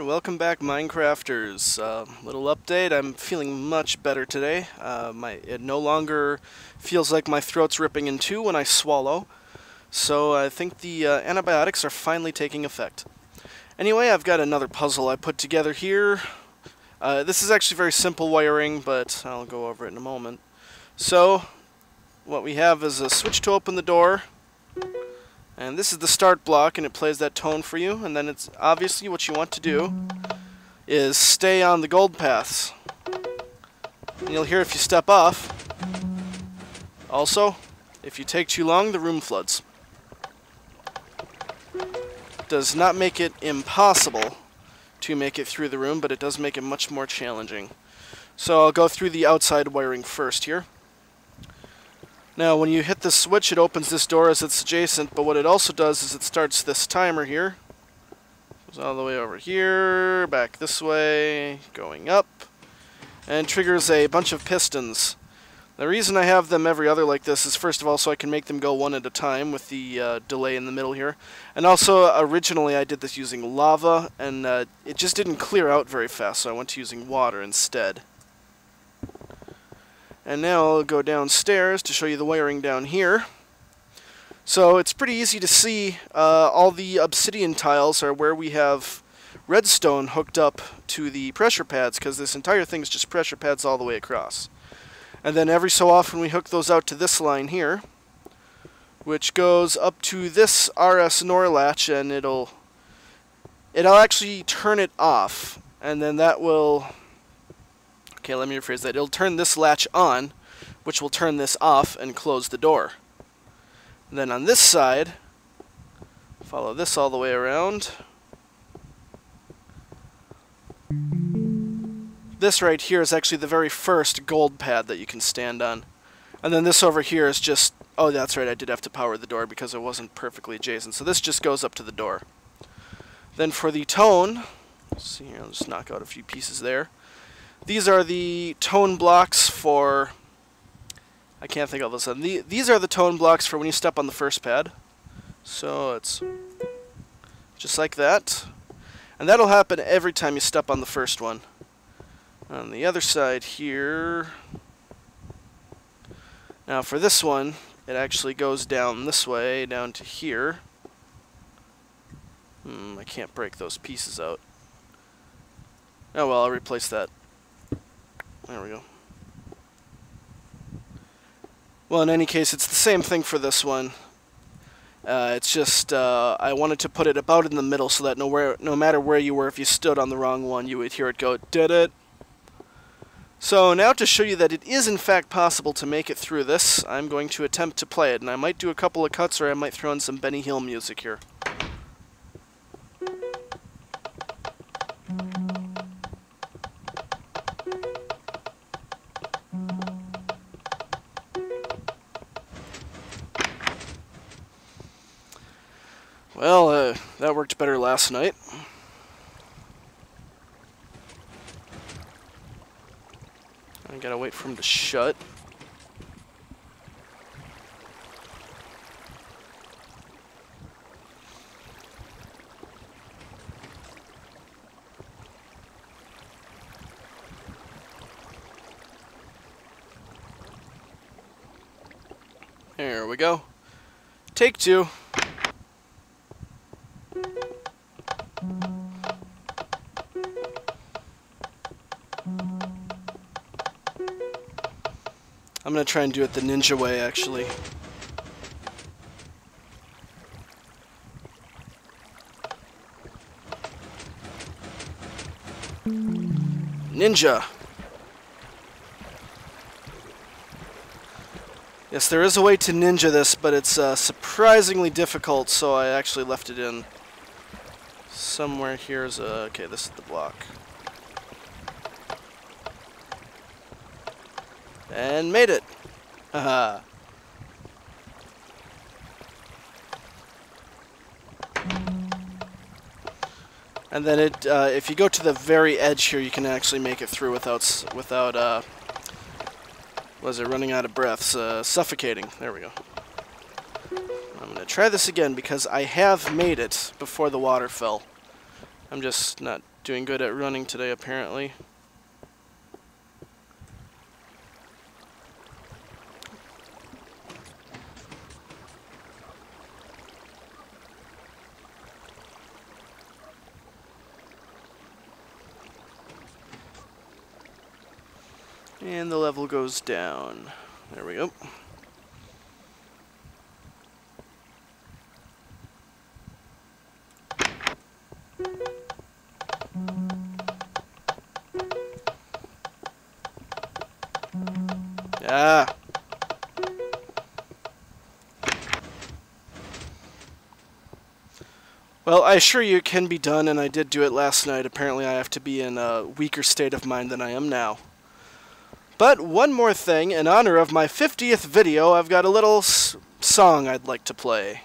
Alright, welcome back, Minecrafters. Little update, I'm feeling much better today. It no longer feels like my throat's ripping in two when I swallow, so I think the antibiotics are finally taking effect. Anyway, I've got another puzzle I put together here. This is actually very simple wiring, but I'll go over it in a moment. So, what we have is a switch to open the door. And this is the start block, and it plays that tone for you. And then it's obviously what you want to do is stay on the gold paths. And you'll hear if you step off. Also, if you take too long, the room floods. Does not make it impossible to make it through the room, but it does make it much more challenging. So I'll go through the outside wiring first here. Now, when you hit the switch, it opens this door as it's adjacent, but what it also does is it starts this timer here. Goes all the way over here, back this way, going up, and triggers a bunch of pistons. The reason I have them every other like this is, first of all, so I can make them go one at a time with the delay in the middle here. And also, originally I did this using lava, and it just didn't clear out very fast, so I went to using water instead. And now I'll go downstairs to show you the wiring down here. So it's pretty easy to see. All the obsidian tiles are where we have redstone hooked up to the pressure pads, because this entire thing is just pressure pads all the way across. And then every so often we hook those out to this line here, which goes up to this RS NOR latch, and it'll actually turn it off, and then that will... Okay, let me rephrase that. It'll turn this latch on, which will turn this off and close the door. And then on this side, follow this all the way around. This right here is actually the very first gold pad that you can stand on. And then this over here is just... Oh, that's right, I did have to power the door because it wasn't perfectly adjacent. So this just goes up to the door. Then for the tone, let's see here, I'll just knock out a few pieces there. These are the tone blocks for... I can't think of this. These are the tone blocks for when you step on the first pad. So it's just like that. And that'll happen every time you step on the first one. On the other side here... Now for this one, it actually goes down this way, down to here. I can't break those pieces out. Oh well, I'll replace that. There we go. Well, in any case, it's the same thing for this one. It's just, I wanted to put it about in the middle so that no matter where you were, if you stood on the wrong one, you would hear it go, did it? So now to show you that it is in fact possible to make it through this, I'm going to attempt to play it. And I might do a couple of cuts, or I might throw in some Benny Hill music here. Well, that worked better last night. I gotta wait for him to shut. There we go. Take two. I'm going to try and do it the ninja way, actually. Ninja! Yes, there is a way to ninja this, but it's surprisingly difficult, so I actually left it in. Somewhere here's a... Okay, this is the block. And made it! Haha. And then it, if you go to the very edge here, you can actually make it through without was it running out of breath? Suffocating. There we go. I'm going to try this again because I have made it before the water fell. I'm just not Doing good at running today, apparently. And the level goes down. There we go. Ah. Well, I assure you it can be done, and I did do it last night. Apparently I have to be in a weaker state of mind than I am now. But one more thing, in honor of my 50th video, I've got a little song I'd like to play.